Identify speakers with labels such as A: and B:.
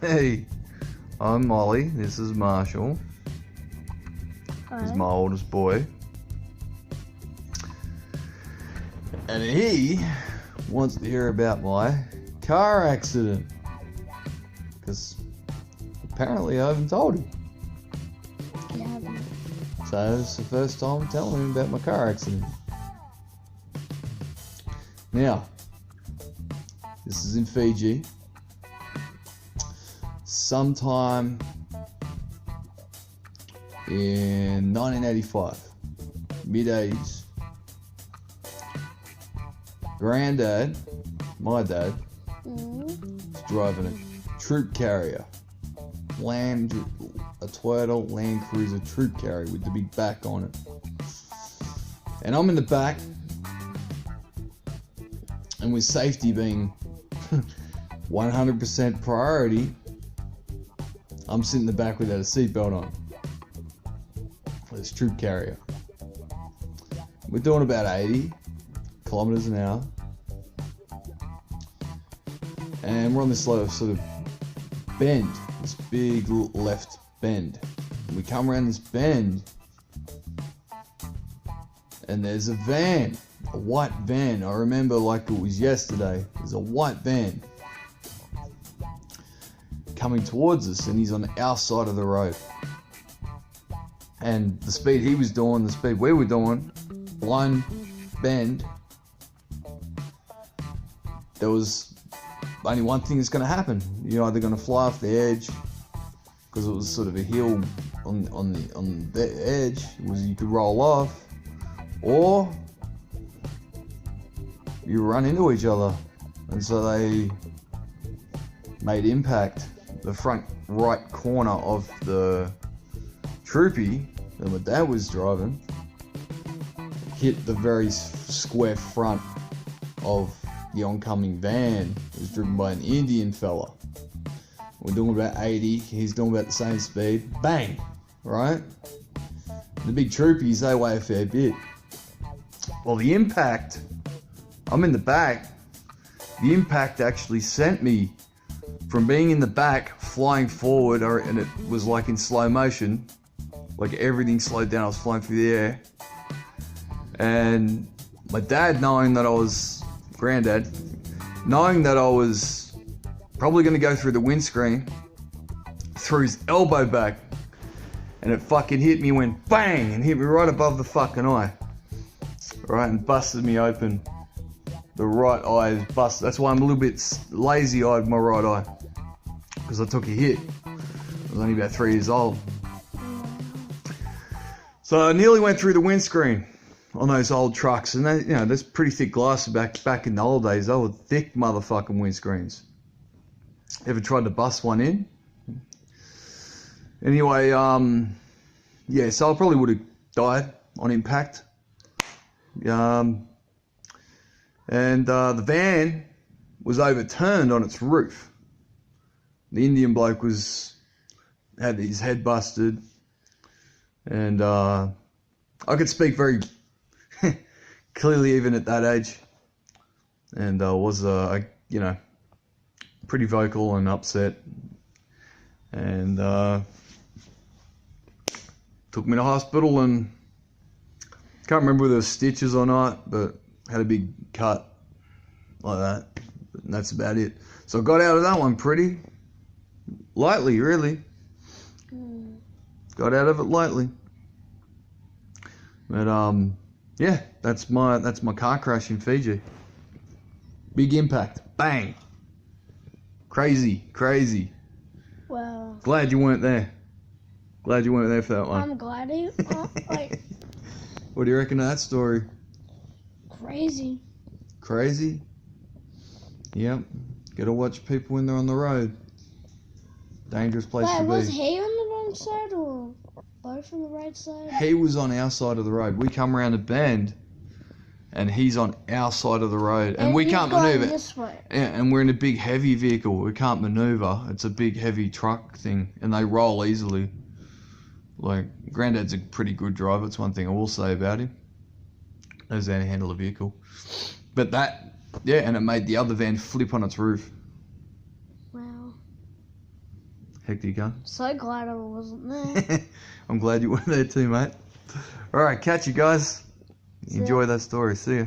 A: Hey, I'm Molly. This is Marshall. He's my oldest boy. And he wants to hear about my car accident. Because apparently I haven't told him.
B: You haven't.
A: So it's the first time I'm telling him about my car accident. Now, this is in Fiji. Sometime in 1985, mid-80s, Granddad, my dad, was driving a troop carrier, a Toyota Land Cruiser troop carrier with the big back on it. And I'm in the back, and with safety being 100% priority, I'm sitting in the back without a seatbelt on. This troop carrier. We're doing about 80 kilometers an hour. And we're on this sort of bend, this big left bend. And we come around this bend, and there's a van, a white van. I remember like it was yesterday. There's a white van coming towards us, and he's on our side of the road. And the speed he was doing, the speed we were doing, blind bend, there was only one thing that's going to happen. You're either going to fly off the edge, because it was sort of a hill on the edge, you could roll off, or you run into each other. And so they made impact. The front right corner of the troopy that my dad was driving hit the very square front of the oncoming van. It was driven by an Indian fella. We're doing about 80, he's doing about the same speed. Bang! Right? The big troopies, they weigh a fair bit. Well, the impact, I'm in the back, the impact actually sent me from being in the back, flying forward, and it was like in slow motion, like everything slowed down, I was flying through the air. And my dad, Granddad, knowing that I was probably going to go through the windscreen, threw his elbow back, and it fucking hit me, went bang, and hit me right above the fucking eye. Right, and busted me open. The right eye is busted. That's why I'm a little bit lazy-eyed, my right eye. Because I took a hit. I was only about 3 years old. So I nearly went through the windscreen on those old trucks. And they, there's pretty thick glass back in the old days. They were thick motherfucking windscreens. Ever tried to bust one in? Anyway, so I probably would have died on impact. And the van was overturned on its roof. The Indian bloke had his head busted, and I could speak very clearly even at that age, and was pretty vocal and upset, and took me to hospital, and can't remember whether there were stitches or not, but had a big cut like that, and that's about it. So I got out of that one pretty lightly, really. Got out of it lightly. But that's my car crash in Fiji. Big impact. Bang. Crazy.
B: Wow.
A: Glad you weren't there. Glad you weren't there for that one.
B: I'm glad you.
A: What do you reckon of that story?
B: Crazy.
A: Crazy? Yep. Gotta watch people when they're on the road. Dangerous place to be.
B: Was he on the wrong side or both on the right side?
A: He was on our side of the road. We come around a bend, and he's on our side of the road, and we can't maneuver.
B: This way.
A: Yeah, and we're in a big heavy vehicle. We can't maneuver. It's a big heavy truck thing, and they roll easily. Like, Granddad's a pretty good driver. It's one thing I will say about him. Knows how to handle a vehicle. But that, yeah, and it made the other van flip on its roof.
B: Wow.
A: Hectic gun.
B: So glad I wasn't there.
A: I'm glad you were there too, mate. Alright, catch you guys.
B: See ya.
A: Enjoy that story. See ya.